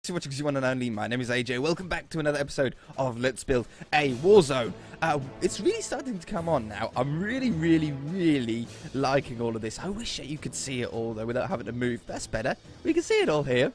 Watching you one and only. My name is AJ. Welcome back to another episode of Let's Build a Warzone. It's really starting to come on now. I'm really liking all of this. I wish that you could see it all though without having to move. That's better. We can see it all here.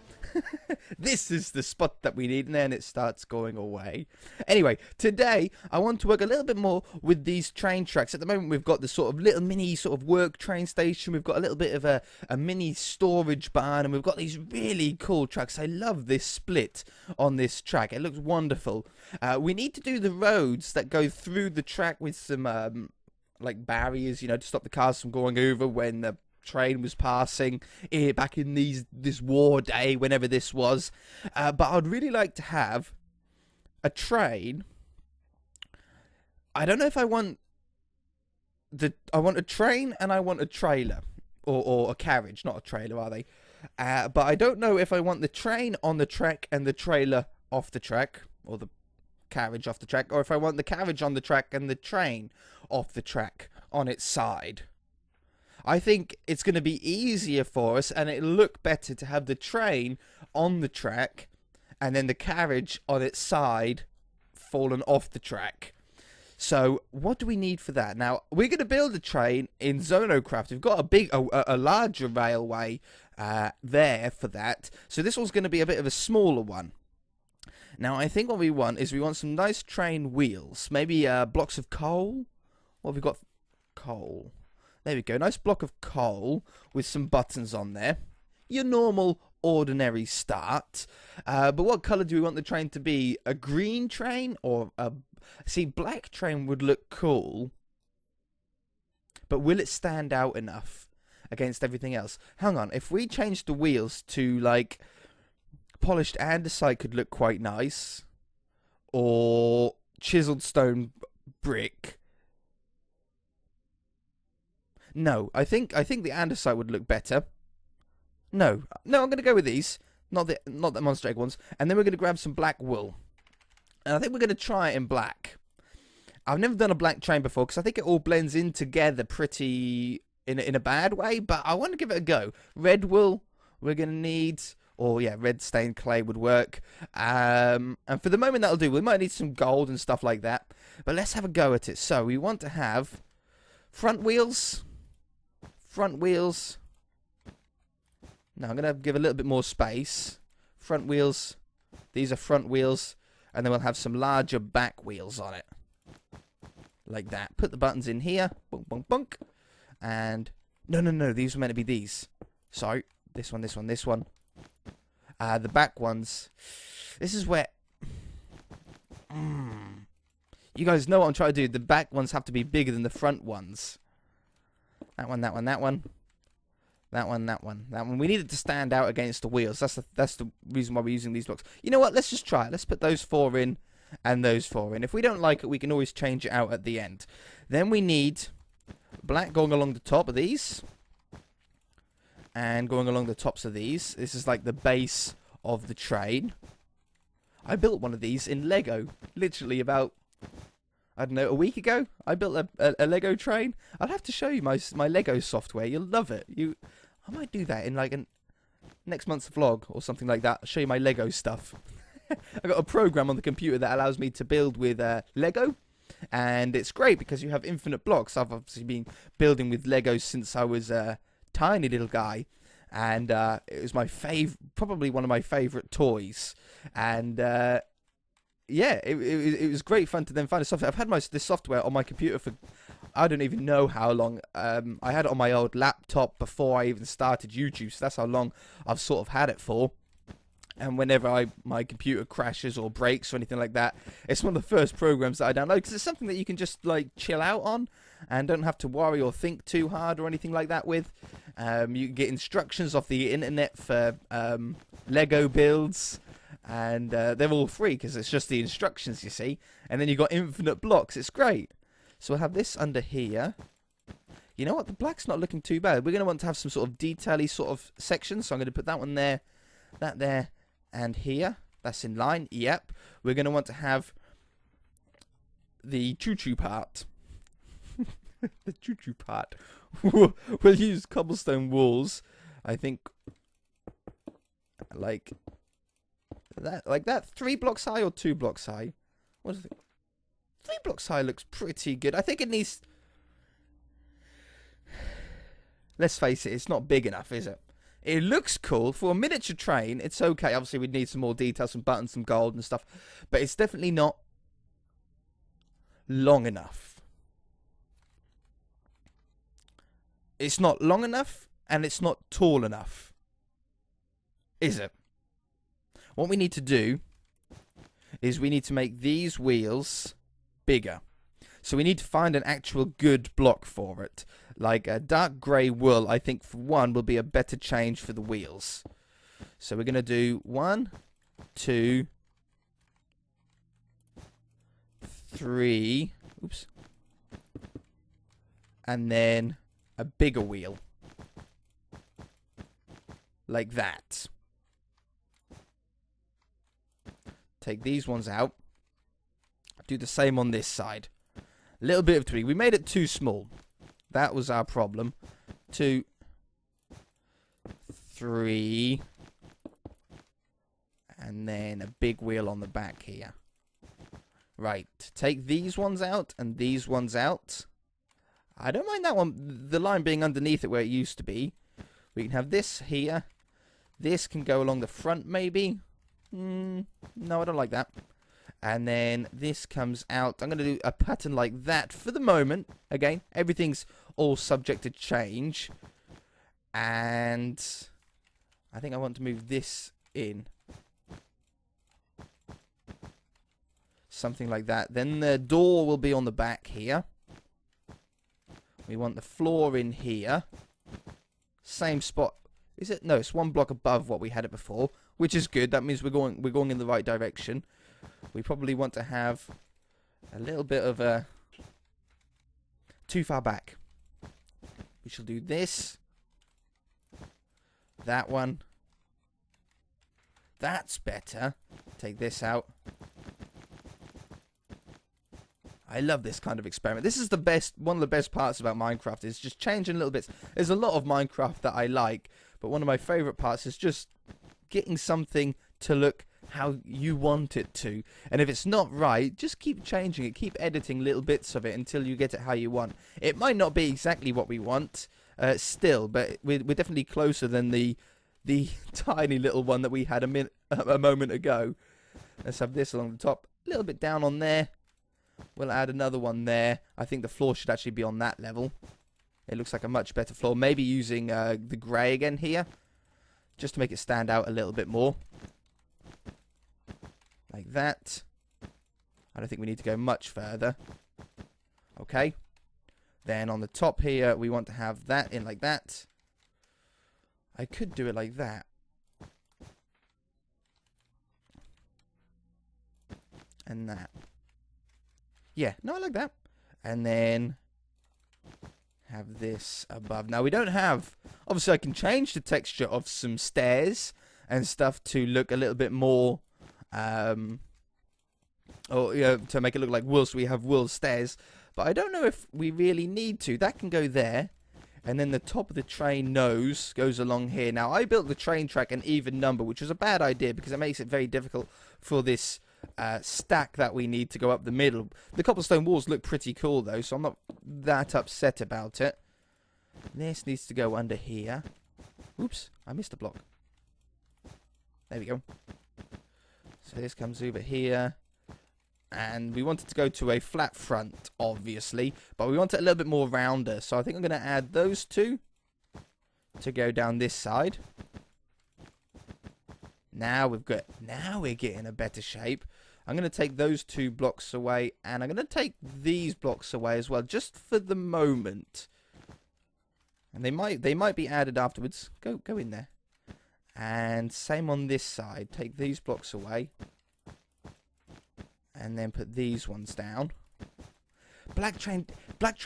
This is the spot that we need, and then it starts going away. Anyway, today I want to work a little bit more with these train tracks. At the moment we've got this sort of little mini sort of work train station. We've got a little bit of a mini storage barn, and we've got these really cool tracks. I love this split on this track. It looks wonderful. We need to do the roads that go through the track with some like barriers, you know, to stop the cars from going over when the train was passing back in this war day, whenever this was. But I'd really like to have a train. I don't know if I want a train and I want a trailer, or a carriage, not a trailer, are they? But I don't know if I want the train on the track and the trailer off the track, or the carriage off the track, or if I want the carriage on the track and the train off the track on its side. I think it's going to be easier for us, and it'll look better to have the train on the track and then the carriage on its side fallen off the track. So what do we need for that? Now, we're going to build a train in Zonocraft. We've got a larger railway there for that. So this one's going to be a bit of a smaller one. Now, I think what we want is some nice train wheels. Maybe blocks of coal. What have we got? Coal. There we go. Nice block of coal with some buttons on there. Your normal, ordinary start. But what colour do we want the train to be? A green train or a... See, black train would look cool. But will it stand out enough against everything else? Hang on. If we change the wheels to, like, polished andesite could look quite nice. Or chiseled stone brick. No, I think the andesite would look better. No, I'm going to go with these, not the monster egg ones, and then we're going to grab some black wool, and I think we're going to try it in black. I've never done a black train before because I think it all blends in together pretty in a bad way, but I want to give it a go. Red wool we're going to need, or yeah, red stained clay would work, and for the moment that'll do. We might need some gold and stuff like that, but let's have a go at it. So we want to have front wheels. Now I'm going to give a little bit more space. Front wheels. These are front wheels. And then we'll have some larger back wheels on it. Like that. Put the buttons in here. Bunk, bunk, bunk. And... No. These were meant to be these. Sorry. This one. The back ones. This is where... You guys know what I'm trying to do. The back ones have to be bigger than the front ones. That one. We need it to stand out against the wheels. That's the reason why we're using these blocks. You know what? Let's just try it. Let's put those 4 in and those 4 in. If we don't like it, we can always change it out at the end. Then we need black going along the top of these. And going along the tops of these. This is like the base of the train. I built one of these in Lego. Literally about... I don't know, a week ago, I built a Lego train. I'll have to show you my Lego software. You'll love it. I might do that in like next month's vlog or something like that. I'll show you my Lego stuff. I got a program on the computer that allows me to build with Lego, and it's great because you have infinite blocks. I've obviously been building with Legos since I was a tiny little guy, and it was probably one of my favourite toys, and. Yeah, it was great fun to then find the software. I've had this software on my computer for I don't even know how long. I had it on my old laptop before I even started YouTube, so that's how long I've sort of had it for. And whenever my computer crashes or breaks or anything like that, it's one of the first programs that I download because it's something that you can just like chill out on and don't have to worry or think too hard or anything like that with. You can get instructions off the internet for Lego builds. And they're all free because it's just the instructions, you see. And then you've got infinite blocks. It's great. So we'll have this under here. You know what? The black's not looking too bad. We're going to want to have some sort of detail-y sort of sections. So I'm going to put that one there, that there, and here. That's in line. Yep. We're going to want to have the choo-choo part. The choo-choo part. We'll use cobblestone walls. I think, like... That, like that, 3 blocks high or 2 blocks high? What is it? 3 blocks high looks pretty good. I think it needs... Let's face it, it's not big enough, is it? It looks cool. For a miniature train, it's okay. Obviously, we'd need some more details, some buttons, some gold and stuff. But it's definitely not long enough. It's not long enough, and it's not tall enough. Is it? What we need to do is we need to make these wheels bigger. So we need to find an actual good block for it. Like a dark grey wool, I think, for one, will be a better change for the wheels. So we're going to do 1, 2, 3. Oops. And then a bigger wheel. Like that. Take these ones out. Do the same on this side. A little bit of tweak. We made it too small. That was our problem. 2, 3. And then a big wheel on the back here. Right. Take these ones out and these ones out. I don't mind that one. The line being underneath it where it used to be. We can have this here. This can go along the front maybe. No, I don't like that. And then this comes out. I'm going to do a pattern like that for the moment. Again, everything's all subject to change. And I think I want to move this in. Something like that. Then the door will be on the back here. We want the floor in here. Same spot. Is it? No, it's 1 block above what we had it before, which is good. That means we're going in the right direction. We probably want to have a little bit of a too far back. We shall do this. That one. That's better. Take this out. I love this kind of experiment. This is the best, one of the best parts about Minecraft is just changing little bits. There's a lot of Minecraft that I like, but one of my favorite parts is just getting something to look how you want it to. And if it's not right, just keep changing it. Keep editing little bits of it until you get it how you want. It might not be exactly what we want still, but we're definitely closer than the tiny little one that we had a moment ago. Let's have this along the top. A little bit down on there. We'll add another one there. I think the floor should actually be on that level. It looks like a much better floor. Maybe using the grey again here. Just to make it stand out a little bit more. Like that. I don't think we need to go much further. Okay. Then on the top here, we want to have that in like that. I could do it like that. And that. Yeah, no, I like that. And then have this above. Now, we don't have... Obviously, I can change the texture of some stairs and stuff to look a little bit more... or, you know, to make it look like wool, so we have wool stairs. But I don't know if we really need to. That can go there. And then the top of the train nose goes along here. Now, I built the train track an even number, which was a bad idea because it makes it very difficult for this... stack that we need to go up the middle. The cobblestone walls look pretty cool though, so I'm not that upset about it. This needs to go under here. Oops, I missed a block. There we go. So this comes over here. And we want it to go to a flat front, obviously. But we want it a little bit more rounder. So I think I'm going to add those two to go down this side. Now we're getting a better shape. I'm going to take those 2 blocks away, and I'm going to take these blocks away as well, just for the moment. And they might be added afterwards. Go in there. And same on this side. Take these blocks away, and then put these ones down. Black train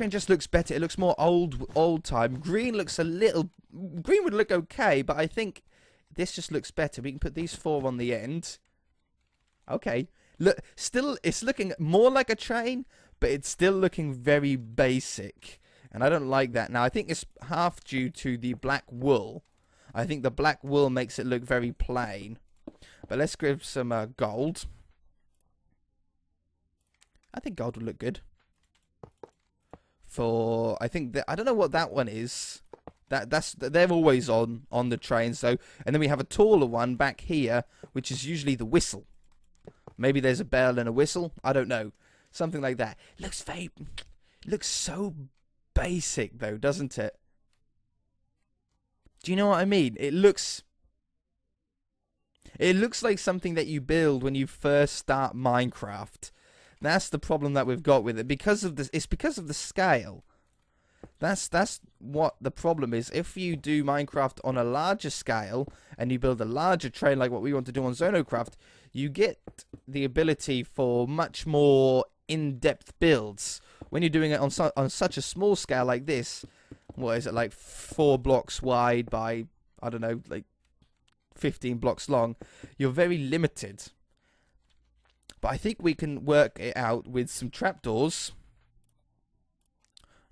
just looks better. It looks more old time. Green looks a little. Green would look okay, but I think. This just looks better. We can put these 4 on the end. Okay. Look, still, it's looking more like a train, but it's still looking very basic. And I don't like that. Now, I think it's half due to the black wool. I think the black wool makes it look very plain. But let's grab some gold. I think gold would look good. For, I think, I don't know what that one is. They're always on the train. So, and then we have a taller one back here, which is usually the whistle. Maybe there's a bell and a whistle. I don't know. Something like that. Looks so basic though, doesn't it? Do you know what I mean? It looks like something that you build when you first start Minecraft. That's the problem that we've got with it. It's because of the scale. That's what the problem is. If you do Minecraft on a larger scale and you build a larger train like what we want to do on Zonocraft, you get the ability for much more in-depth builds. When you're doing it on such a small scale like this, what is it, like 4 blocks wide by, I don't know, like 15 blocks long, you're very limited. But I think we can work it out with some trapdoors.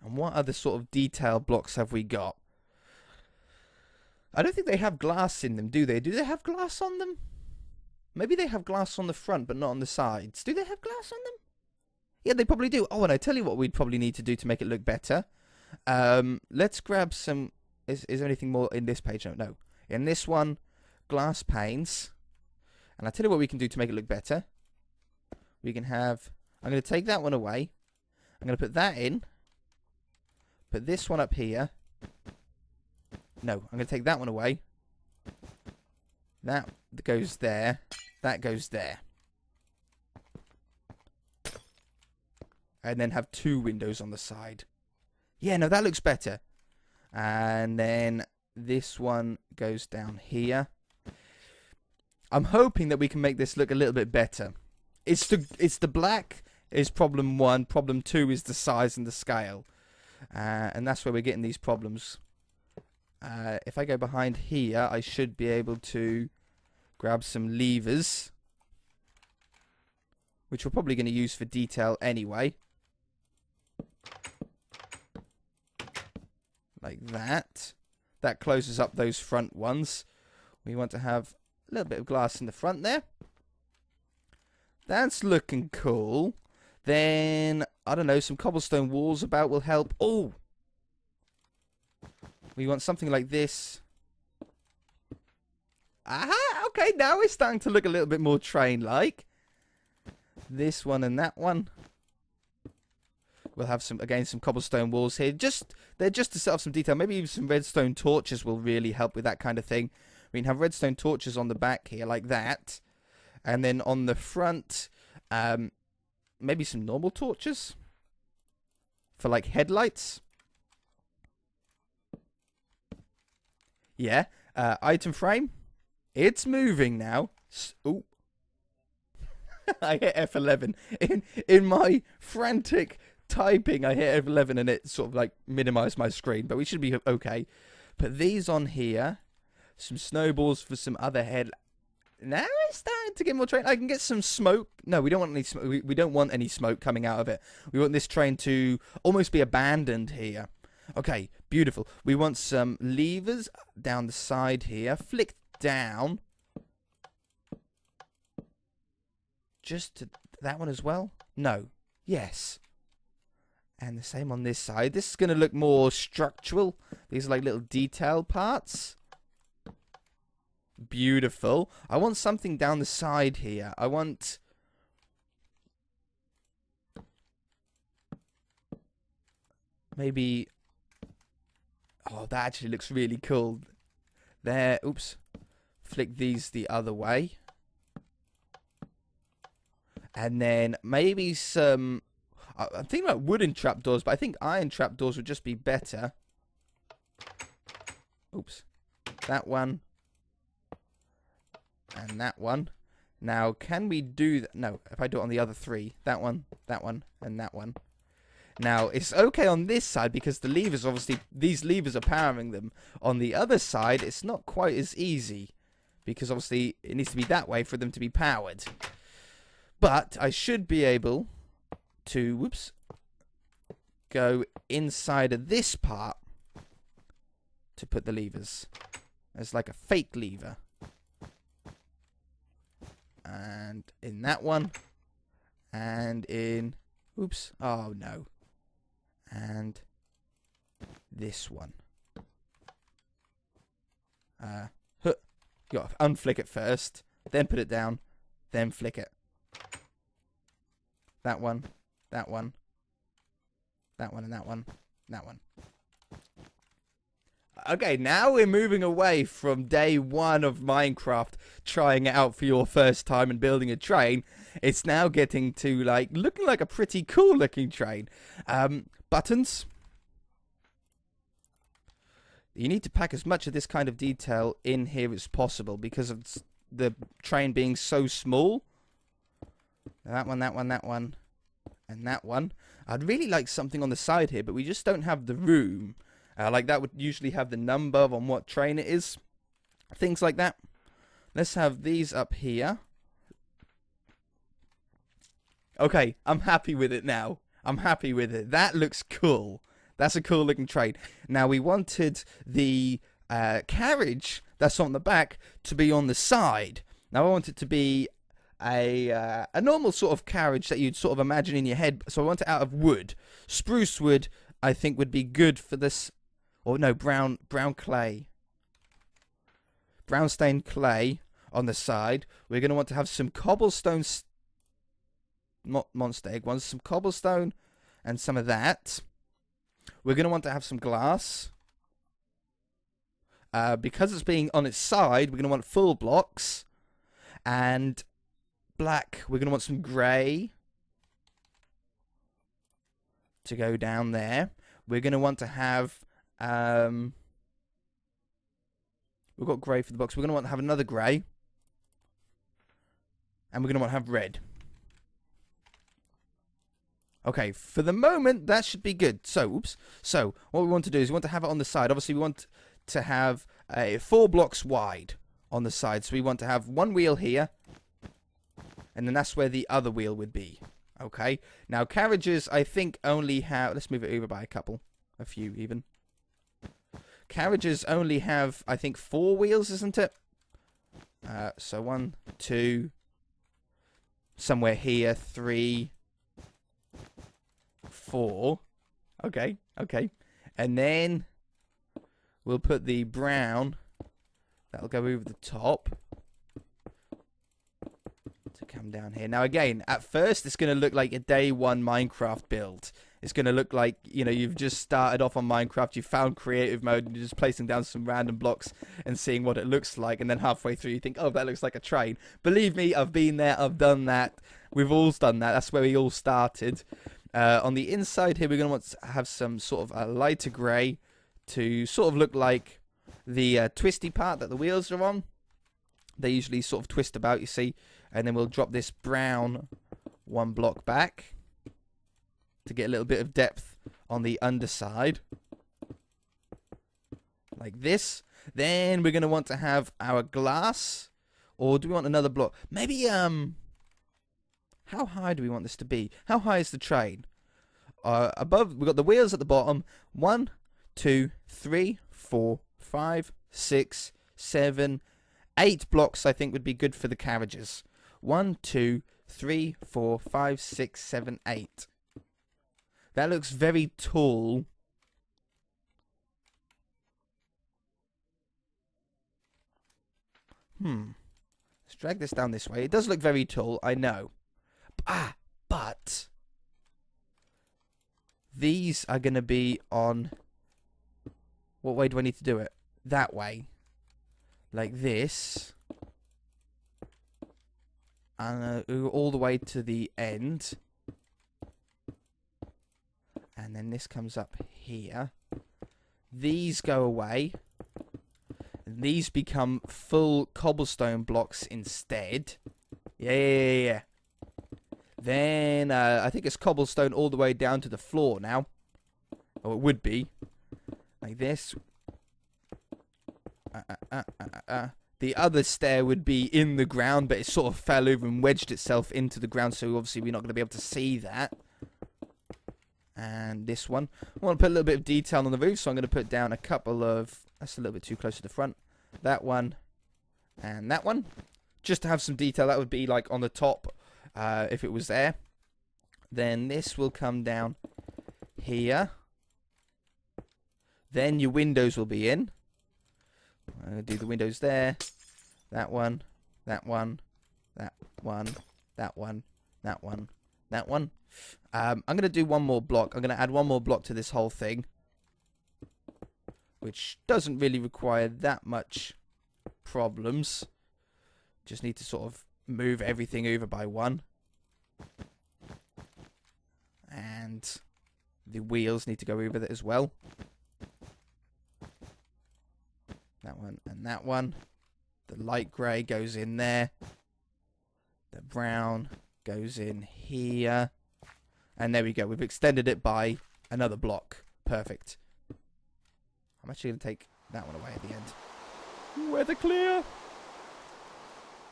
And what other sort of detail blocks have we got? I don't think they have glass in them, do they? Do they have glass on them? Maybe they have glass on the front, but not on the sides. Do they have glass on them? Yeah, they probably do. Oh, and I tell you what we'd probably need to do to make it look better. Let's grab some... Is there anything more in this page? No. In this one, glass panes. And I tell you what we can do to make it look better. We can have... I'm going to take that one away. I'm going to put that in. Put this one up here. No, I'm going to take that one away. That goes there. That goes there. And then have 2 windows on the side. Yeah, no, that looks better. And then this one goes down here. I'm hoping that we can make this look a little bit better. It's the black is problem 1. Problem 2 is the size and the scale. And that's where we're getting these problems. If I go behind here, I should be able to grab some levers, which we're probably going to use for detail anyway. Like that. That closes up those front ones. We want to have a little bit of glass in the front there. That's looking cool. Then, I don't know, some cobblestone walls about will help. Oh! We want something like this. Aha! Okay, now it's starting to look a little bit more train-like. This one and that one. We'll have some cobblestone walls here. They're just to set off some detail. Maybe even some redstone torches will really help with that kind of thing. We can have redstone torches on the back here like that. And then on the front, maybe some normal torches for like headlights. Yeah. Item frame. It's moving now. Ooh. I hit F11. In my frantic typing, I hit F11 and it sort of like minimized my screen. But we should be okay. Put these on here. Some snowballs for some other head. Now it's starting to get more train. I can get some smoke. No, we don't want any smoke. We don't want any smoke coming out of it. We want this train to almost be abandoned here. Okay, beautiful. We want some levers down the side here. Flick down. Just to that one as well? No. Yes. And the same on this side. This is going to look more structural. These are like little detail parts. Beautiful. I want something down the side here. I want... maybe... oh, that actually looks really cool. There. Oops. Flick these the other way. And then maybe some... I'm thinking about wooden trapdoors, but I think iron trapdoors would just be better. Oops. That one. And that one. Now, can we do that? No, if I do it on the other 3. That one, and that one. Now, it's okay on this side because the levers, obviously, these levers are powering them. On the other side, it's not quite as easy because, obviously, it needs to be that way for them to be powered. But I should be able to, whoops, go inside of this part to put the levers. It's like a fake lever. And in that one. And in... Oops. Oh, no. And this one. You got to unflick it first. Then put it down. Then flick it. That one. That one. That one and that one. That one. Okay, now we're moving away from day one of Minecraft, trying it out for your first time and building a train. It's now getting to, like, looking like a pretty cool looking train. Buttons. You need to pack as much of this kind of detail in here as possible because of the train being so small. That one, that one, that one, and that one. I'd really like something on the side here, but we just don't have the room. Like that would usually have the number on what train it is. Things like that. Let's have these up here. Okay, I'm happy with it now. I'm happy with it. That looks cool. That's a cool looking train. Now we wanted the carriage that's on the back to be on the side. Now I want it to be a normal sort of carriage that you'd sort of imagine in your head. So I want it out of wood. Spruce wood, I think, would be good for this. Or no, brown clay. Brown stained clay on the side. We're going to want to have some cobblestone monster egg ones. Some cobblestone and some of that. We're going to want to have some glass. Because it's being on its side, we're going to want full blocks. And black, we're going to want some grey to go down there. We're going to want to have... we've got grey for the box. We're going to want to have another grey. And we're going to want to have red. Okay, for the moment, that should be good. So, So, what we want to do is we want to have it on the side. Obviously, we want to have 4 blocks wide on the side. So, we want to have one wheel here. And then that's where the other wheel would be. Okay. Now, carriages, I think, only have... Let's move it over by a few, even. Carriages only have, I think, 4 wheels, isn't it? So 1, 2, somewhere here, 3, 4. Okay. And then we'll put the brown. That'll go over the top. To come down here. Now, again, at first, it's going to look like a day one Minecraft build. It's going to look like, you know, you've just started off on Minecraft, you found creative mode, and you're just placing down some random blocks and seeing what it looks like. And then halfway through, you think, oh, that looks like a train. Believe me, I've been there, I've done that. We've all done that. That's where we all started. On the inside here, we're going to want to have some sort of a lighter grey to sort of look like the twisty part that the wheels are on. They usually sort of twist about, you see. And then we'll drop this brown 1 block back to get a little bit of depth on the underside. Like this. Then we're going to want to have our glass. Or do we want another block? Maybe, how high do we want this to be? How high is the train? Above, we've got the wheels at the bottom. 1, 2, 3, 4, 5, 6, 7, 8 blocks I think would be good for the carriages. 1, 2, 3, 4, 5, 6, 7, 8. That looks very tall. Let's drag this down this way. It does look very tall, I know. But these are going to be on... What way do I need to do it? That way. Like this. And all the way to the end. And then this comes up here. These go away. And these become full cobblestone blocks instead. Yeah. Then, I think it's cobblestone all the way down to the floor now. Or it would be. Like this. The other stair would be in the ground, but it sort of fell over and wedged itself into the ground, so obviously we're not going to be able to see that. And this one. I want to put a little bit of detail on the roof, so I'm going to put down a couple of... That's a little bit too close to the front. That one. And that one. just to have some detail. That would be like on the top, if it was there. Then this will come down here. Then your windows will be in. I'm going to do the windows there. That one, that one, that one, that one, that one, that one. I'm going to do one more block. I'm going to add one more block to this whole thing, which doesn't really require that much problems. Just need to sort of move everything over by one. And the wheels need to go over that as well. That one and that one. The light grey goes in there. The brown goes in here. And there we go. We've extended it by another block. Perfect. I'm actually going to take that one away at the end. Weather clear.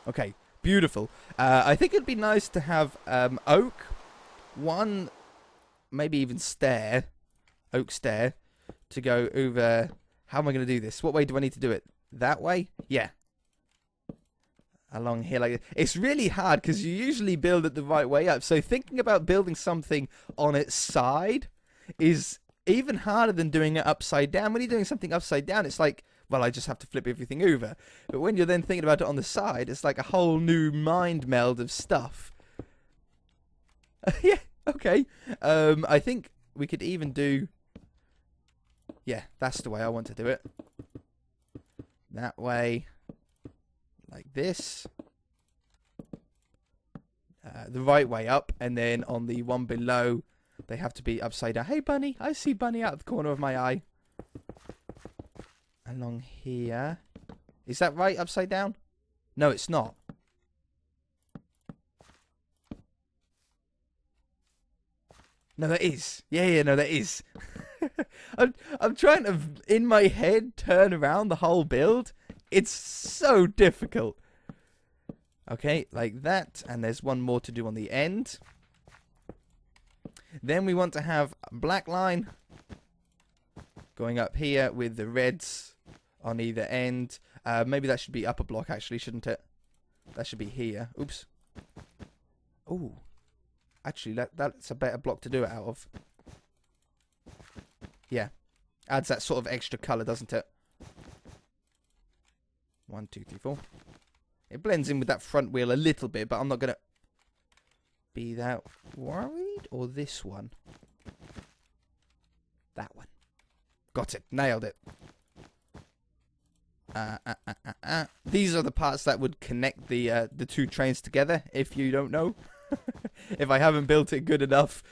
Okay, beautiful. I think it'd be nice to have oak. One, maybe even stair. Oak stair. To go over... How am I going to do this? What way do I need to do it? That way? Yeah. Along here like this. It's really hard because you usually build it the right way up. So thinking about building something on its side is even harder than doing it upside down. When you're doing something upside down, it's like, well, I just have to flip everything over. But when you're then thinking about it on the side, it's like a whole new mind meld of stuff. Yeah, okay. I think we could even do... Yeah, that's the way I want to do it. That way. Like this. The right way up. And then on the one below, they have to be upside down. Hey, Bunny. I see Bunny out of the corner of my eye. Along here. Is that right, upside down? No, it's not. No, that is. Yeah, no, that is. I'm trying to, in my head, turn around the whole build. It's so difficult. Okay, like that. And there's one more to do on the end. Then we want to have a black line going up here with the reds on either end. Maybe that should be upper block, actually, shouldn't it? That should be here. Oops. Ooh. Actually, that's a better block to do it out of. Yeah. Adds that sort of extra colour, doesn't it? 1, 2, 3, 4. It blends in with that front wheel a little bit, but I'm not going to be that worried. Or this one. That one. Got it. Nailed it. These are the parts that would connect the two trains together, if you don't know. If I haven't built it good enough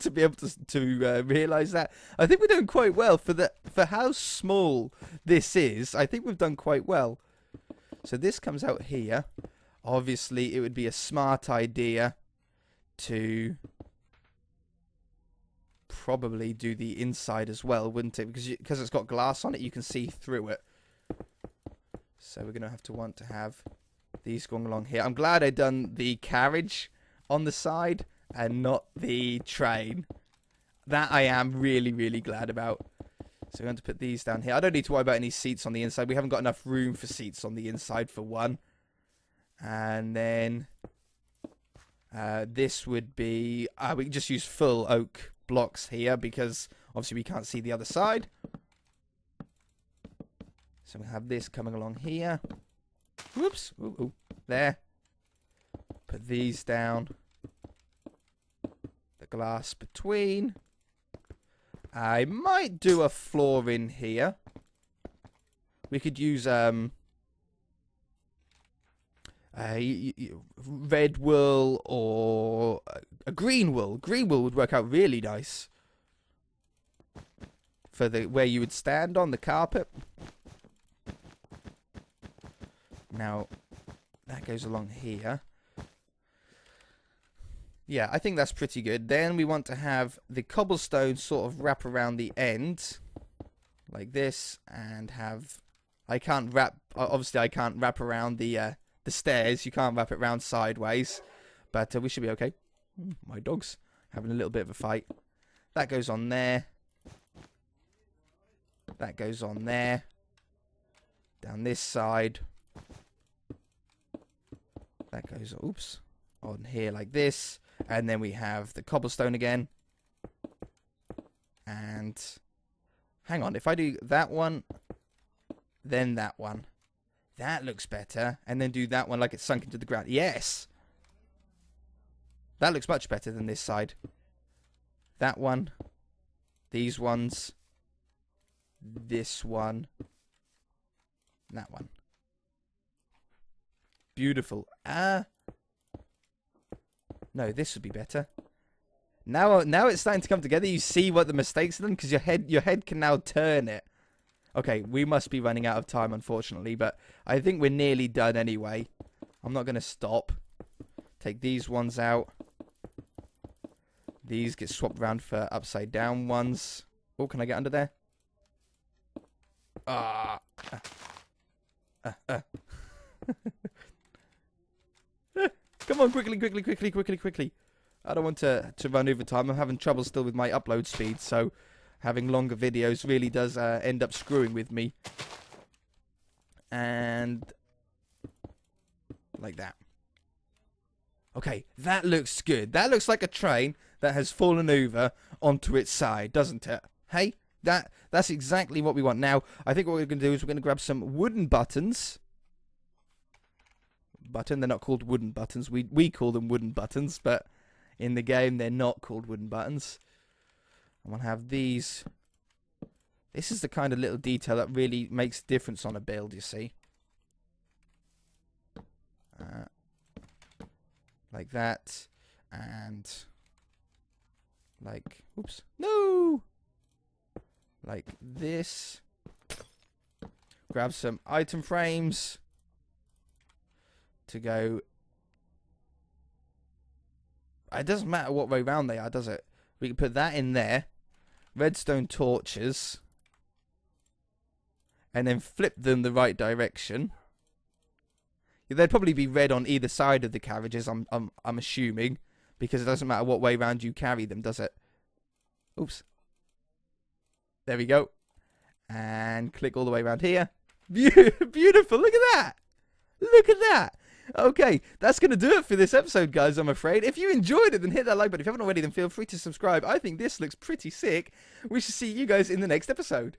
to be able to realise that. I think we're doing quite well for how small this is. I think we've done quite well. So this comes out here. Obviously, it would be a smart idea to probably do the inside as well, wouldn't it? Because it's got glass on it, you can see through it. So we're going to want to have these going along here. I'm glad I done the carriage on the side and not the train. That I am really, really glad about. So we're going to put these down here. I don't need to worry about any seats on the inside. We haven't got enough room for seats on the inside for one. And then this would be... we can just use full oak blocks here because obviously we can't see the other side. So we have this coming along here. Whoops. Ooh, there. Put these down. The glass between. I might do a floor in here. We could use red wool or a green wool. Green wool would work out really nice for the where you would stand on the carpet. Now, that goes along here. Yeah, I think that's pretty good. Then we want to have the cobblestone sort of wrap around the end. Like this. And have... I can't wrap... Obviously, I can't wrap around the stairs. You can't wrap it around sideways. But we should be okay. My dog's having a little bit of a fight. That goes on there. That goes on there. Down this side. That goes, oops, on here like this. And then we have the cobblestone again. And hang on, if I do that one, then that one. That looks better. And then do that one like it's sunk into the ground. Yes! That looks much better than this side. That one. These ones. This one. That one. Beautiful. No, this would be better. Now it's starting to come together. You see what the mistakes are done because your head can now turn it. Okay, we must be running out of time, unfortunately, but I think we're nearly done anyway. I'm not going to stop. Take these ones out. These get swapped around for upside down ones. Oh, can I get under there? Come on, quickly. I don't want to run over time. I'm having trouble still with my upload speed, so having longer videos really does end up screwing with me. And like that. Okay, that looks good. That looks like a train that has fallen over onto its side, doesn't it? Hey, that's exactly what we want. Now, I think what we're going to do is we're going to grab some wooden buttons. They're not called wooden buttons. We call them wooden buttons, but in the game they're not called wooden buttons. I'm going to have these. This is the kind of little detail that really makes a difference on a build, you see. Like that. And like, oops, no! Like this. Grab some item frames to go. It doesn't matter what way round they are, does it? We can put that in there. Redstone torches. And then flip them the right direction. They'd probably be red on either side of the carriages, I'm assuming. Because it doesn't matter what way round you carry them, does it? Oops. There we go. And click all the way around here. Beautiful. Look at that. Look at that. Okay, that's going to do it for this episode, guys, I'm afraid. If you enjoyed it, then hit that like button. If you haven't already, then feel free to subscribe. I think this looks pretty sick. We shall see you guys in the next episode.